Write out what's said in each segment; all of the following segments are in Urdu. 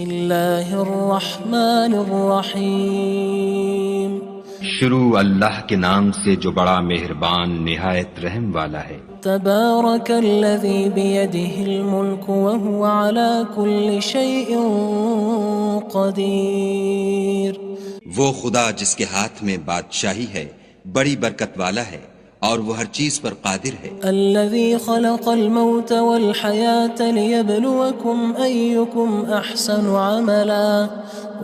اللہ الرحمن الرحیم شروع اللہ کے نام سے جو بڑا مہربان نہایت رحم والا ہے۔ تبارک الذی بیدہ الملک وہو علی کل شیء قدیر۔ وہ خدا جس کے ہاتھ میں بادشاہی ہے بڑی برکت والا ہے اور وہ ہر چیز پر قادر ہے۔ الذي خلق الموت والحياة ليبلوكم أيكم أحسن عملا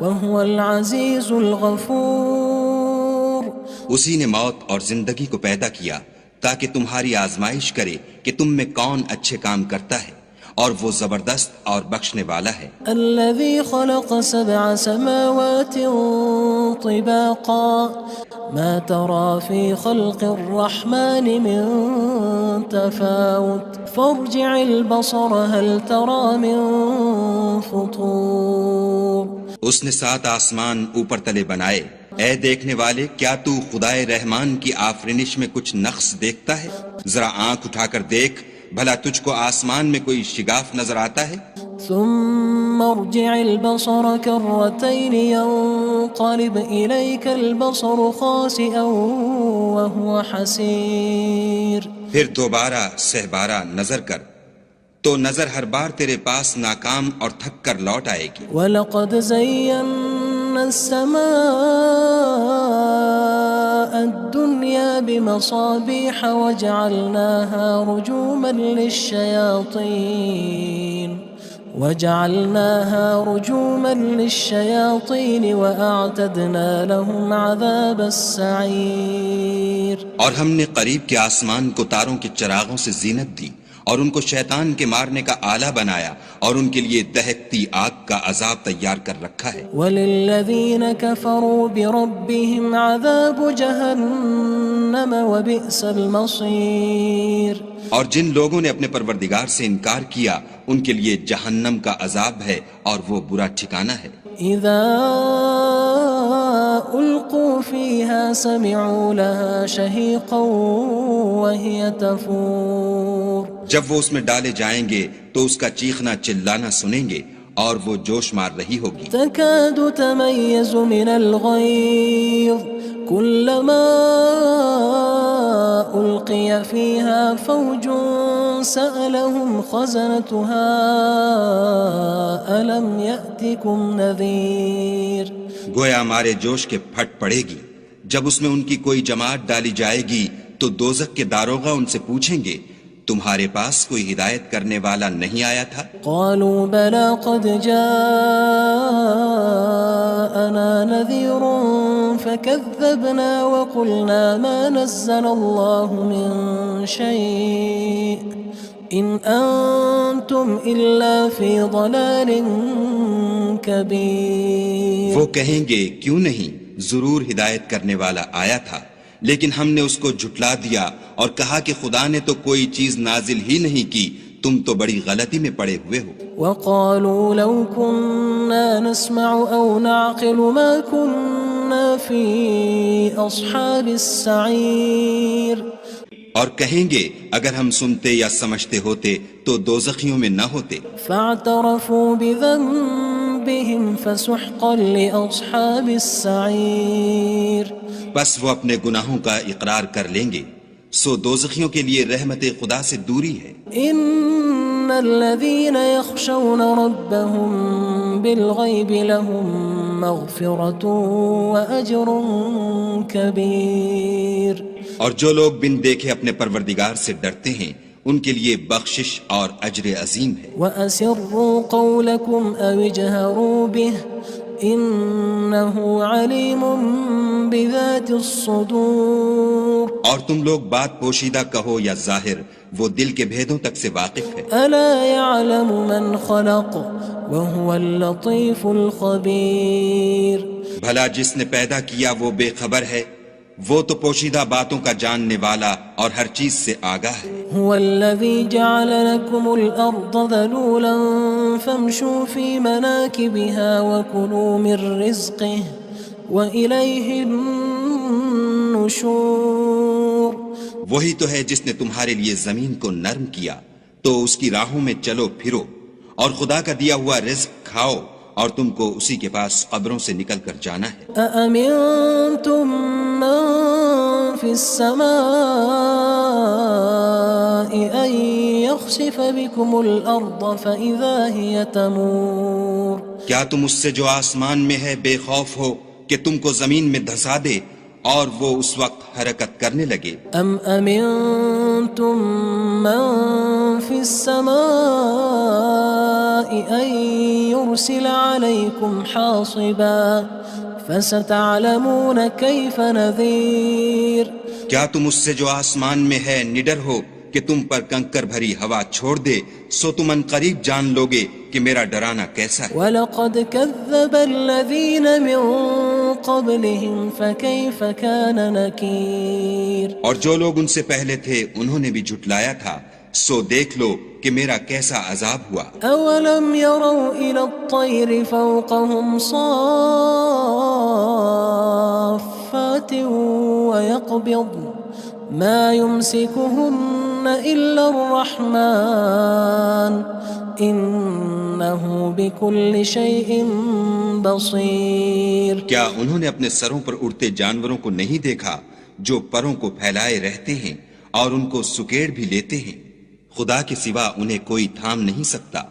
وهو العزيز الغفور۔ اسی نے موت اور زندگی کو پیدا کیا تاکہ تمہاری آزمائش کرے کہ تم میں کون اچھے کام کرتا ہے، اور وہ زبردست اور بخشنے والا ہے۔ الذي خلق 7 سماوات طباقا ما ترى في خلق الرحمن من تفاوت فارجع البصر هل ترى من فطور۔ اس نے 7 آسمان اوپر تلے بنائے، اے دیکھنے والے کیا تو خدائے رحمان کی آفرینش میں کچھ نقص دیکھتا ہے؟ ذرا آنکھ اٹھا کر دیکھ، بھلا تجھ کو آسمان میں کوئی شگاف نظر آتا ہے؟ ثم ارجع البصر كرتين ينقلب إليك البصر خاسئا وهو حسير۔ پھر دوبارہ سہبارہ نظر کر تو نظر ہر بار تیرے پاس ناکام اور تھک کر لوٹ آئے گی۔ وَلَقَدْ زَيَّنَّا السَّمَاءَ الدُّنْيَا بِمَصَابِيحَ وَجَعَلْنَاهَا رُجُومًا لِلشَّيَاطِينِ وَأَعْتَدْنَا لَهُمْ عَذَابَ السَّعِيرِ۔ اور ہم نے قریب کے آسمان کو تاروں کے چراغوں سے زینت دی اور ان کو شیطان کے مارنے کا آلہ بنایا، اور ان کے لیے دہکتی آگ کا عذاب تیار کر رکھا ہے۔ وَلِلَّذِينَ كَفَرُوا بِرَبِّهِمْ عَذَابُ جَهَنَّمَ وَبِئْسَ الْمَصِيرُ۔ اور جن لوگوں نے اپنے پروردگار سے انکار کیا ان کے لیے جہنم کا عذاب ہے اور وہ برا ٹھکانہ ہے۔ اذا القوا فيها سمعوا لها شهيقا وهي تفور۔ جب وہ اس میں ڈالے جائیں گے تو اس کا چیخنا چلانا سنیں گے اور وہ جوش مار رہی ہوگی۔ تكاد تميز من الغيظ كلما ألقي فيها فوج سألهم خزنتها ألم يأتكم نذير۔ گویا ہمارے جوش کے پھٹ پڑے گی جب اس میں ان کی کوئی جماعت ڈالی جائے گی تو دوزخ کے داروغہ ان سے پوچھیں گے تمہارے پاس کوئی ہدایت کرنے والا نہیں آیا تھا؟ قالوا بلى قد جاءنا نذير فكذبنا وقلنا ما نزل الله من شيء إن أنتم إلا في ضلال كبير۔ وہ کہیں گے کیوں نہیں، ضرور ہدایت کرنے والا آیا تھا، لیکن ہم نے اس کو جھٹلا دیا اور کہا کہ خدا نے تو کوئی چیز نازل ہی نہیں کی، تم تو بڑی غلطی میں پڑے ہوئے ہو۔ وقالوا لو كنا نسمع أو نعقل ما كنا في أصحاب السعير۔ اور کہیں گے اگر ہم سنتے یا سمجھتے ہوتے تو دوزخیوں میں نہ ہوتے۔ فاعترفوا بذنبهم فسحقا لأصحاب السعير۔ بس وہ اپنے گناہوں کا اقرار کر لیں گے، سو دوزخیوں کے لیے رحمت خدا سے دوری ہے۔ ان الذين يخشون ربهم بالغيب لهم مغفرة وأجر كبير۔ اور جو لوگ بن دیکھے اپنے پروردگار سے ڈرتے ہیں ان کے لیے بخشش اور اجر عظیم ہے۔ وَأَسِرُّوا قَوْلَكُمْ أَوِ اجْهَرُوا بِهِ إِنَّهُ عَلِيمٌ بِذَاتِ الصُّدُورِ۔ اور تم لوگ بات پوشیدہ کہو یا ظاہر، وہ دل کے بھیدوں تک سے واقف ہے۔ أَلَا يَعْلَمُ مَنْ خَلَقَ وَهُوَ اللَّطِيفُ الْخَبِيرُ۔ بھلا جس نے پیدا کیا وہ بے خبر ہے، وہ تو پوشیدہ باتوں کا جاننے والا اور ہر چیز سے آگاہ ہے۔ هو الذي جعل لكم الأرض ذلولا فامشوا في مناكبها وكلوا من رزقه وإليه النشور۔ وہی تو ہے جس نے تمہارے لیے زمین کو نرم کیا تو اس کی راہوں میں چلو پھرو اور خدا کا دیا ہوا رزق کھاؤ اور تم کو اسی کے پاس قبروں سے نکل کر جانا ہے۔ أأمنتم من في السماء أن يخسف بكم الأرض فإذا هي تمور کیا تم اس سے جو آسمان میں ہے بے خوف ہو کہ تم کو زمین میں دھسا دے اور وہ اس وقت حرکت کرنے لگے؟ أم أمنتم من في السماء أن يرسل عليكم حاصبا فستعلمون كيف نذير کیا تم اس سے جو آسمان میں ہے نڈر ہو کہ تم پر کنکر بھری ہوا چھوڑ دے، سو تم ان قریب جان لوگے کہ میرا ڈرانا کیسا ہے۔ وَلَقَدْ كَذَّبَ الَّذِينَ مِن قَبْلِهِمْ فَكَيْفَ كَانَ نَكِيرٌ اور جو لوگ ان سے پہلے تھے انہوں نے بھی جھٹلایا تھا، سو دیکھ لو کہ میرا کیسا عذاب ہوا۔ أَوَلَمْ يَرَوْا إِلَى الطَّيْرِ فَوْقَهُمْ صَافَّاتٍ وَيَقْبِضْنَ مَا يُمْسِكُهُنَّ إِلَّا الرَّحْمَنُ إِنَّهُ بِكُلِّ شَيْءٍ بَصِيرٌ کیا انہوں نے اپنے سروں پر اڑتے جانوروں کو نہیں دیکھا جو پروں کو پھیلائے رہتے ہیں اور ان کو سکیڑ بھی لیتے ہیں؟ خدا کے سوا انہیں کوئی تھام نہیں سکتا،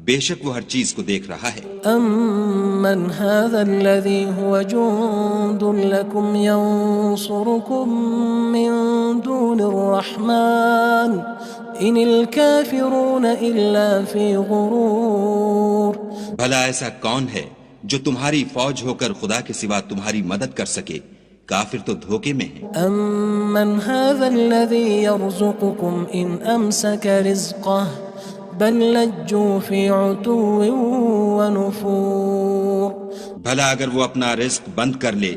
بے شک وہ ہر چیز کو دیکھ رہا ہے۔ أَمَّنْ هَذَا الَّذِي هُوَ جُندٌ لَكُمْ يَنصُرُكُم مِّن دُونِ الرَّحْمَنِ إِنِ الْكَافِرُونَ إِلَّا فِي غُرُورٍ بھلا ایسا کون ہے جو تمہاری فوج ہو کر خدا کے سوا تمہاری مدد کر سکے؟ کافر تو دھوکے میں ہیں۔ أَمَّنْ هَذَا الَّذِي يَرْزُقُكُمْ إِنْ أَمْسَكَ رِزْقَهُ بَلْ لَجُّوا فِي عُتُوٍّ وَنُفُورٍ بھلا اگر وہ اپنا رزق بند کر لے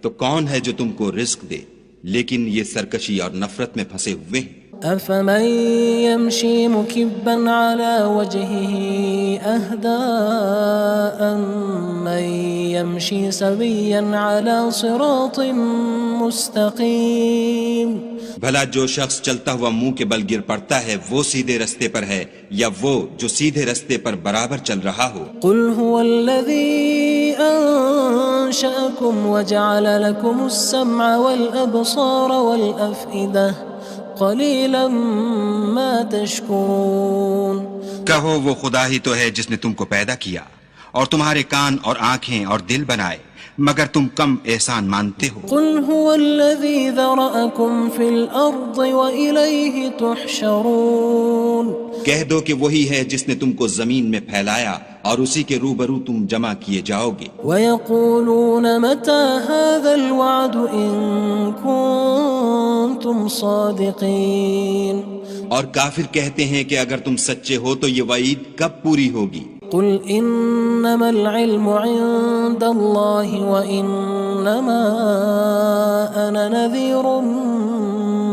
تو کون ہے جو تم کو رزق دے؟ لیکن یہ سرکشی اور نفرت میں پھنسے ہوئے ہیں۔ أَفَمَن يَمْشِي مُكِبًّا عَلَى وَجْهِهِ أَهْدَىٰ أَمَّن يَمْشِي سَوِيًّا عَلَى صِرَاطٍ مُّسْتَقِيمٍ بھلا جو شخص چلتا ہوا منہ کے بل گر پڑتا ہے وہ سیدھے رستے پر ہے یا وہ جو سیدھے رستے پر برابر چل رہا ہو؟ قُلْ هُوَ الَّذِي أَنشَأَكُمْ وَجَعَلَ لَكُمُ السَّمْعَ وَالْأَبْصَارَ وَالْأَفْئِدَةَ قَلِيلًا مَا تَشْكُرُونَ کہو وہ خدا ہی تو ہے جس نے تم کو پیدا کیا اور تمہارے کان اور آنکھیں اور دل بنائے، مگر تم کم احسان مانتے ہو۔ قُلْ هُوَ الَّذِي ذَرَأَكُمْ فِي الْأَرْضِ وَإِلَيْهِ تُحْشَرُونَ کہہ دو کہ وہی ہے جس نے تم کو زمین میں پھیلایا اور اسی کے روبرو تم جمع کیے جاؤ گے۔ وَيَقُولُونَ مَتَى هَذَا الْوَعْدُ إِن كُنتُمْ صَادِقِينَ اور کافر کہتے ہیں کہ اگر تم سچے ہو تو یہ وعید کب پوری ہوگی؟ قُلْ إِنَّمَا الْعِلْمُ عِندَ اللَّهِ وَإِنَّمَا أَنَا نَذِيرٌ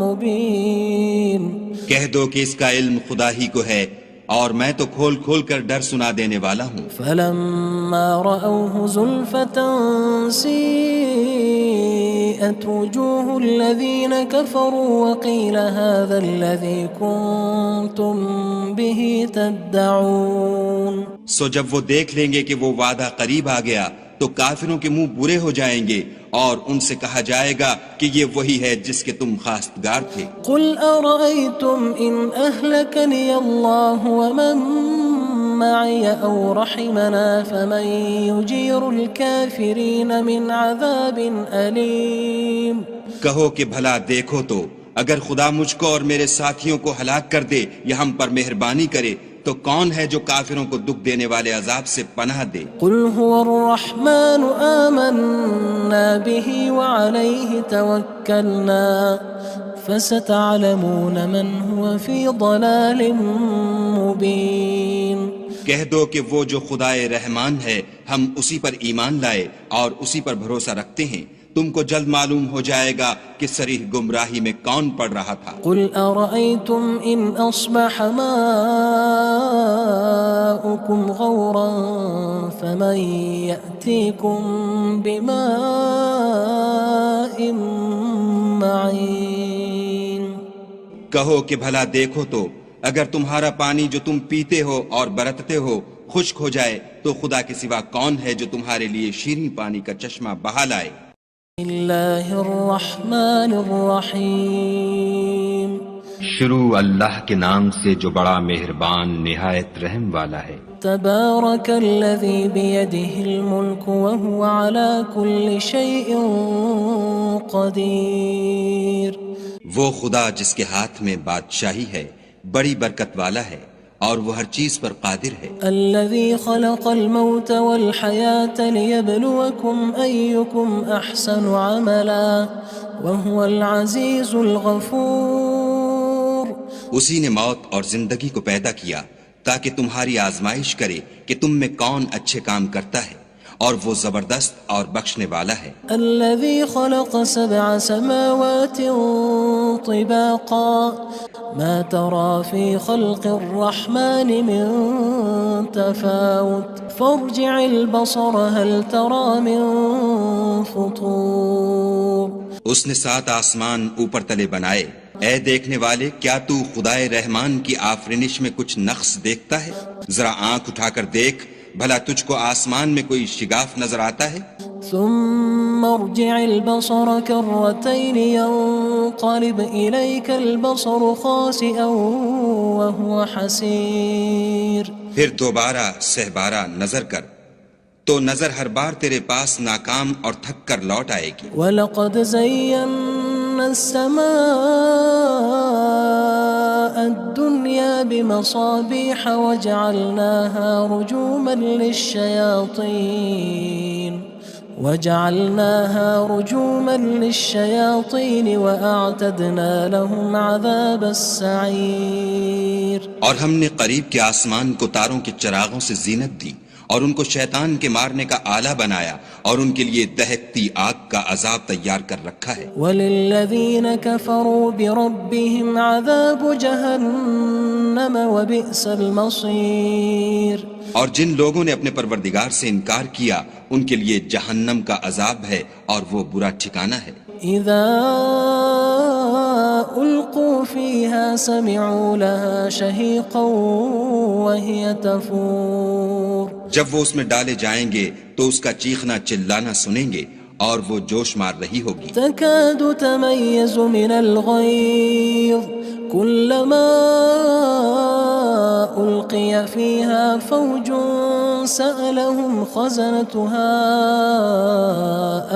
مُّبِينٌ کہہ دو کہ اس کا علم خدا ہی کو ہے اور میں تو کھول کھول کر ڈر سنا دینے والا ہوں۔ فَلَمَّا رَأَوْهُ زُلْفَةً سِيئَتْ وُجُوهُ الَّذِينَ كَفَرُوا وَقِيلَ هَذَا الَّذِي كُنتُم بِهِ تَدَّعُونَ سو جب وہ دیکھ لیں گے کہ وہ وعدہ قریب آ گیا تو کافروں کے منہ برے ہو جائیں گے اور ان سے کہا جائے گا کہ یہ وہی ہے جس کے تم خواستگار تھے۔ قُلْ أَرَأَيْتُمْ إِنْ أَهْلَكَنِيَ اللَّهُ وَمَن مَّعِيَ أَوْ رَحِمَنَا فَمَن يُجِيرُ الْكَافِرِينَ مِنْ عَذَابٍ أَلِيمٍ کہو کہ بھلا دیکھو تو اگر خدا مجھ کو اور میرے ساتھیوں کو ہلاک کر دے یا ہم پر مہربانی کرے تو کون ہے جو کافروں کو دکھ دینے والے عذاب سے پناہ دے؟ قُلْ هُوَ الرَّحْمَنُ آمَنَّا بِهِ وَعَلَيْهِ تَوَكَّلْنَا فَسَتَعْلَمُونَ مَنْ هُوَ فِي ضَلَالٍ مُّبِينٍ کہہ دو کہ وہ جو خدائے رحمان ہے ہم اسی پر ایمان لائے اور اسی پر بھروسہ رکھتے ہیں، تم کو جلد معلوم ہو جائے گا کہ صریح گمراہی میں کون پڑ رہا تھا۔ قُلْ أَرَأَيْتُمْ إِنْ أَصْبَحَ مَاؤُكُمْ غَوْرًا فَمَن يَأْتِيكُم بِمَاءٍ مَّعِينٍ کہو کہ بھلا دیکھو تو اگر تمہارا پانی جو تم پیتے ہو اور برتتے ہو خشک ہو جائے تو خدا کے سوا کون ہے جو تمہارے لیے شیریں پانی کا چشمہ بہا لائے؟ اللہ الرحمن الرحیم شروع اللہ کے نام سے جو بڑا مہربان نہایت رحم والا ہے۔ تبارک الذی بیدہ الملک وہو علی کل شیء قدیر وہ خدا جس کے ہاتھ میں بادشاہی ہے بڑی برکت والا ہے اور وہ ہر چیز پر قادر ہے۔ الذي خلق الموت والحياة ليبلوكم أيكم أحسن عملا وهو العزيز الغفور اسی نے موت اور زندگی کو پیدا کیا تاکہ تمہاری آزمائش کرے کہ تم میں کون اچھے کام کرتا ہے، اور وہ زبردست اور بخشنے والا ہے۔ الذي خلق 7 سماوات طباقا ما ترى في خلق الرحمن من تفاوت فارجع البصر هل ترى من فطور اس نے 7 آسمان اوپر تلے بنائے، اے دیکھنے والے کیا تو خدائے رحمان کی آفرینش میں کچھ نقص دیکھتا ہے؟ ذرا آنکھ اٹھا کر دیکھ، بھلا تجھ کو آسمان میں کوئی شگاف نظر آتا ہے؟ ثم ارجع البصر كرتين ينقلب إليك البصر خاسئا وهو حسير پھر دوبارہ سہبارہ نظر کر تو نظر ہر بار تیرے پاس ناکام اور تھک کر لوٹ آئے گی۔ وَلَقَدْ زَيَّنَّا السَّمَاءَ الدُّنْيَا بِمَصَابِيحَ وَجَعَلْنَاهَا رُجُومًا لِلشَّيَاطِينِ وَأَعْتَدْنَا لَهُمْ عَذَابَ السَّعِيرِ اور ہم نے قریب کے آسمان کو تاروں کے چراغوں سے زینت دی اور ان کو شیطان کے مارنے کا آلہ بنایا اور ان کے لیے دہکتی آگ کا عذاب تیار کر رکھا ہے۔ وَلِلَّذِينَ كَفَرُوا بِرَبِّهِمْ عَذَابُ جَهَنَّمَ وَبِئْسَ الْمَصِيرُ اور جن لوگوں نے اپنے پروردگار سے انکار کیا ان کے لیے جہنم کا عذاب ہے اور وہ برا ٹھکانہ ہے۔ اذا القوا فيها سمعوا لها شهيقا وهي تفور جب وہ اس میں ڈالے جائیں گے تو اس کا چیخنا چلانا سنیں گے اور وہ جوش مار رہی ہوگی۔ تكاد تميز من الغيظ كلما ألقي فيها فوج سألهم خزنتها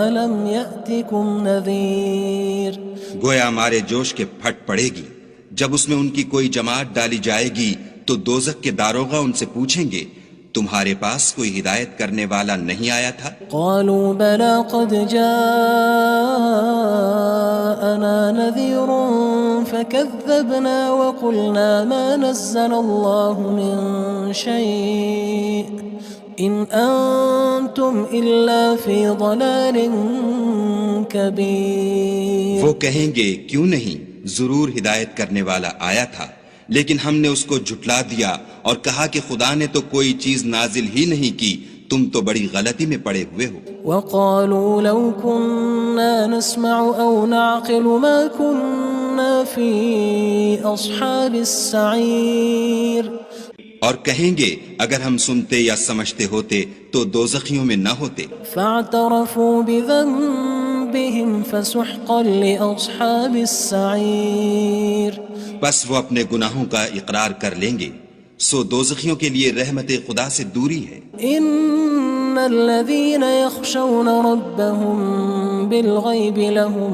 ألم يأتكم نذير گویا مارے جوش کے پھٹ پڑے گی جب اس میں ان کی کوئی جماعت ڈالی جائے گی تو دوزخ کے داروغہ ان سے پوچھیں گے تمہارے پاس کوئی ہدایت کرنے والا نہیں آیا تھا؟ قالوا بلى قد جاءنا نذير فكذبنا وقلنا ما نزل الله من شيء إن أنتم إلا في ضلال كبير وہ کہیں گے کیوں نہیں، ضرور ہدایت کرنے والا آیا تھا، لیکن ہم نے اس کو جھٹلا دیا اور کہا کہ خدا نے تو کوئی چیز نازل ہی نہیں کی، تم تو بڑی غلطی میں پڑے ہوئے ہو۔ وقالوا لو كنا نسمع أو نعقل ما كنا في أصحاب السعير اور کہیں گے اگر ہم سنتے یا سمجھتے ہوتے تو دوزخیوں میں نہ ہوتے۔ فاعترفوا بذنبهم فسحقا لأصحاب السعير بس وہ اپنے گناہوں کا اقرار کر لیں گے، سو دوزخیوں کے لیے رحمت خدا سے دوری ہے۔ ان الذين يخشون ربهم بالغيب لهم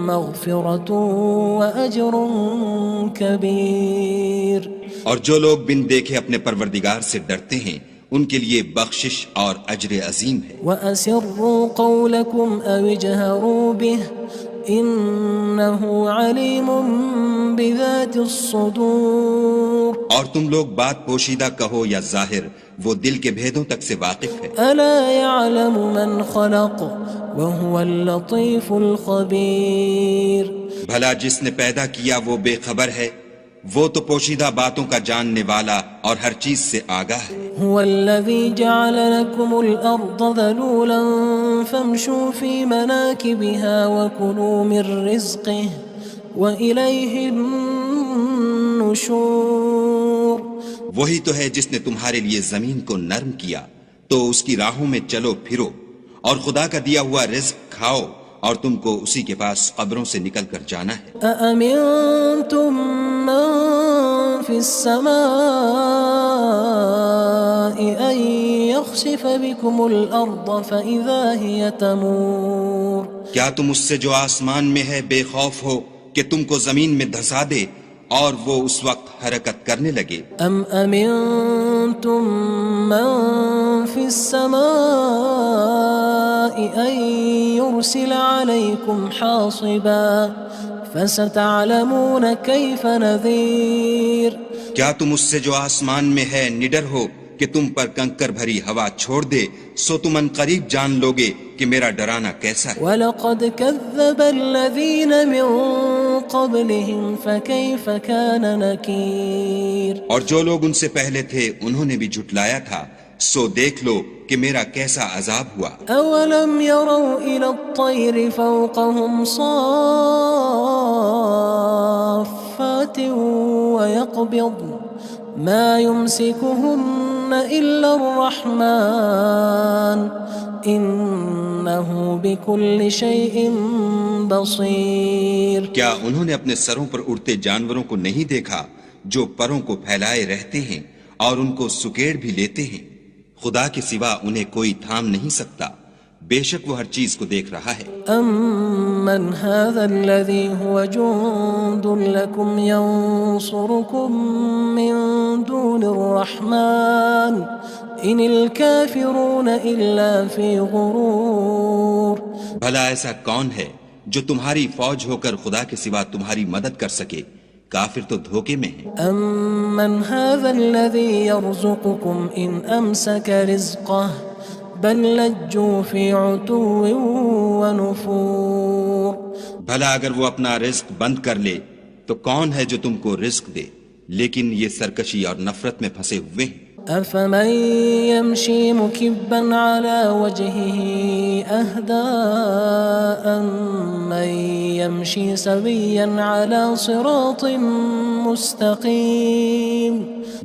مغفرة وأجر كبير اور جو لوگ بن دیکھے اپنے پروردگار سے ڈرتے ہیں ان کے لیے بخشش اور اجر عظیم ہے۔ وَأَسِرُّوا قَوْلَكُمْ أَوِ اجْهَرُوا بِهِ إِنَّهُ عَلِيمٌ بِذَاتِ الصُّدُورِ اور تم لوگ بات پوشیدہ کہو یا ظاہر، وہ دل کے بھیدوں تک سے واقف ہے۔ أَلَا يَعْلَمُ مَنْ خَلَقَ وَهُوَ اللَّطِيفُ الْخَبِيرُ بھلا جس نے پیدا کیا وہ بے خبر ہے، وہ تو پوشیدہ باتوں کا جاننے والا اور ہر چیز سے آگاہ ہے۔ هو الذي جعل لكم الأرض ذلولا فامشوا في مناكبها وكلوا من رزقه وإليه النشور وہی تو ہے جس نے تمہارے لیے زمین کو نرم کیا تو اس کی راہوں میں چلو پھرو، اور خدا کا دیا ہوا رزق کھاؤ، اور تم کو اسی کے پاس قبروں سے نکل کر جانا ہے۔ أأمنتم من في السماء أن يخسف بكم الأرض فإذا هي تمور کیا تم اس سے جو آسمان میں ہے بے خوف ہو کہ تم کو زمین میں دھسا دے اور وہ اس وقت حرکت کرنے لگے؟ أم أمنتم من في السماء أن يرسل عليكم حاصبا فستعلمون كيف نذير کیا تم اس سے جو آسمان میں ہے نڈر ہو کہ تم پر کنکر بھری ہوا چھوڑ دے، سو تم ان قریب جان لوگے کہ میرا ڈرانا کیسا ہے۔ وَلَقَدْ كَذَّبَ الَّذِينَ مِن قَبْلِهِمْ فَكَيْفَ كَانَ نَكِيرٌ اور جو لوگ ان سے پہلے تھے انہوں نے بھی جھٹلایا تھا، سو دیکھ لو کہ میرا کیسا عذاب ہوا۔ أَوَلَمْ يَرَوْا إِلَى الطَّيْرِ فَوْقَهُمْ صَافَّاتٍ وَيَقْبِضْنَ مَا يُمْسِكُهُنَّ إِلَّا الرَّحْمَنُ إِنَّهُ بِكُلِّ شَيْءٍ بَصِيرٌ کیا انہوں نے اپنے سروں پر اڑتے جانوروں کو نہیں دیکھا جو پروں کو پھیلائے رہتے ہیں اور ان کو سکیڑ بھی لیتے ہیں؟ خدا کے سوا انہیں کوئی تھام نہیں سکتا، بے شک وہ ہر چیز کو دیکھ رہا ہے۔ أَمَّنْ هَذَا الَّذِي هُوَ جُندٌ لَكُمْ يَنصُرُكُم مِّن دُونِ الرَّحْمَنِ إِنِ الْكَافِرُونَ إِلَّا فِي غُرُورٍ بھلا ایسا کون ہے جو تمہاری فوج ہو کر خدا کے سوا تمہاری مدد کر سکے؟ کافر تو دھوکے میں ہیں۔ أَمَّنْ هَذَا الَّذِي يَرْزُقُكُمْ إِنْ أَمْسَكَ رِزْقَهُ بَلْ لَجُّوا فِي عُتُوٍّ وَنُفُورٍ بھلا اگر وہ اپنا رزق بند کر لے تو کون ہے جو تم کو رزق دے؟ لیکن یہ سرکشی اور نفرت میں پھنسے ہوئے ہیں۔ أَفَمَن يَمْشِي مُكِبًّا عَلَى وَجْهِهِ أَهْدَىٰ أَمَّن يَمْشِي سَوِيًّا عَلَى صِرَاطٍ مُّسْتَقِيمٍ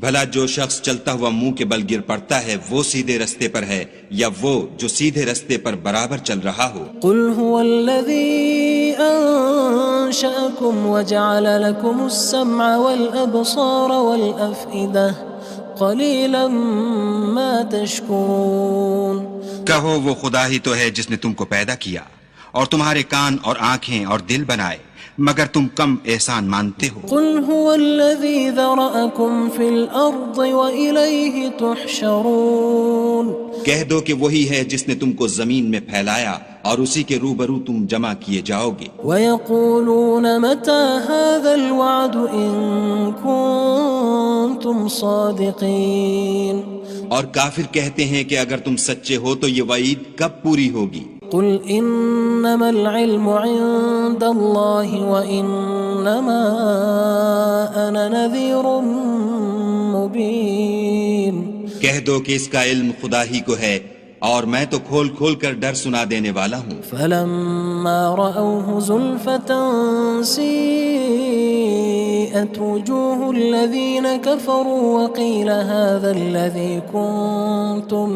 بھلا جو شخص چلتا ہوا منہ کے بل گر پڑتا ہے وہ سیدھے رستے پر ہے یا وہ جو سیدھے رستے پر برابر چل رہا ہو؟ قُلْ هُوَ الَّذِي أَنشَأَكُمْ وَجَعَلَ لَكُمُ السَّمْعَ وَالْأَبْصَارَ وَالْأَفْئِدَةَ قَلِيلًا مَا تَشْكُرُونَ کہو وہ خدا ہی تو ہے جس نے تم کو پیدا کیا اور تمہارے کان اور آنکھیں اور دل بنائے، مگر تم کم احسان مانتے ہو۔ قُلْ هُوَ الَّذِي ذَرَأَكُمْ فِي الْأَرْضِ وَإِلَيْهِ تُحْشَرُونَ کہہ دو کہ وہی ہے جس نے تم کو زمین میں پھیلایا اور اسی کے روبرو تم جمع کیے جاؤ گے۔ وَيَقُولُونَ مَتَى هَذَا الْوَعْدُ إِن كُنتُمْ صَادِقِينَ اور کافر کہتے ہیں کہ اگر تم سچے ہو تو یہ وعید کب پوری ہوگی؟ قُلْ إِنَّمَا الْعِلْمُ عِندَ اللَّهِ وَإِنَّمَا أَنَا نَذِيرٌ مُّبِينٌ کہہ دو کہ اس کا علم خدا ہی کو ہے اور میں تو کھول کھول کر ڈر سنا دینے والا ہوں۔ فَلَمَّا رَأَوْهُ زُلْفَةً سِيئَتْ وُجُوهُ الَّذِينَ كَفَرُوا وَقِيلَ هَذَا الَّذِي كُنتُم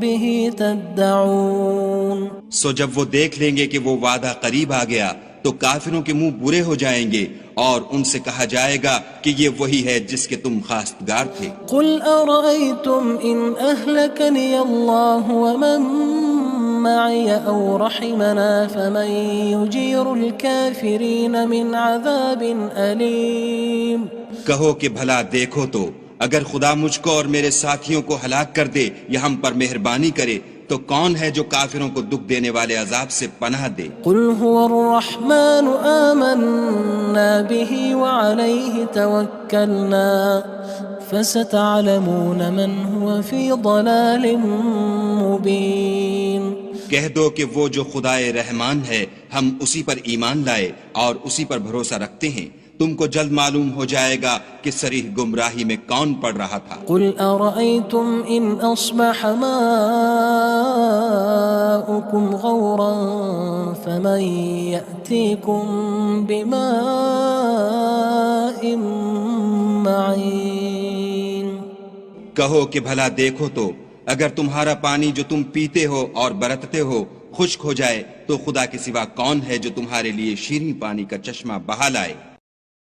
بِهِ تَدَّعُونَ سو جب وہ دیکھ لیں گے کہ وہ وعدہ قریب آ گیا تو کافروں کے منہ برے ہو جائیں گے اور ان سے کہا جائے گا کہ یہ وہی ہے جس کے تم خواستگار تھے۔ قُلْ أَرَأَيْتُمْ إِنْ أَهْلَكَنِيَ اللَّهُ وَمَن مَّعِيَ أَوْ رَحِمَنَا فَمَن يُجِيرُ الْكَافِرِينَ مِنْ عَذَابٍ أَلِيمٍ کہو کہ بھلا دیکھو تو اگر خدا مجھ کو اور میرے ساتھیوں کو ہلاک کر دے یا ہم پر مہربانی کرے تو کون ہے جو کافروں کو دکھ دینے والے عذاب سے پناہ دے؟ قُلْ هُوَ الرَّحْمَنُ آمَنَّا بِهِ وَعَلَيْهِ تَوَكَّلْنَا فَسَتَعْلَمُونَ مَنْ هُوَ فِي ضَلَالٍ مُّبِينٍ کہہ دو کہ وہ جو خدائے رحمان ہے ہم اسی پر ایمان لائے اور اسی پر بھروسہ رکھتے ہیں، تم کو جلد معلوم ہو جائے گا کہ صریح گمراہی میں کون پڑ رہا تھا۔ قُلْ أَرَأَيْتُمْ إِنْ أَصْبَحَ مَاؤُكُمْ غَوْرًا فَمَن يَأْتِيكُم بِمَاءٍ مَّعِينٍ کہو کہ بھلا دیکھو تو اگر تمہارا پانی جو تم پیتے ہو اور برتتے ہو خشک ہو جائے تو خدا کے سوا کون ہے جو تمہارے لیے شیریں پانی کا چشمہ بہا لائے؟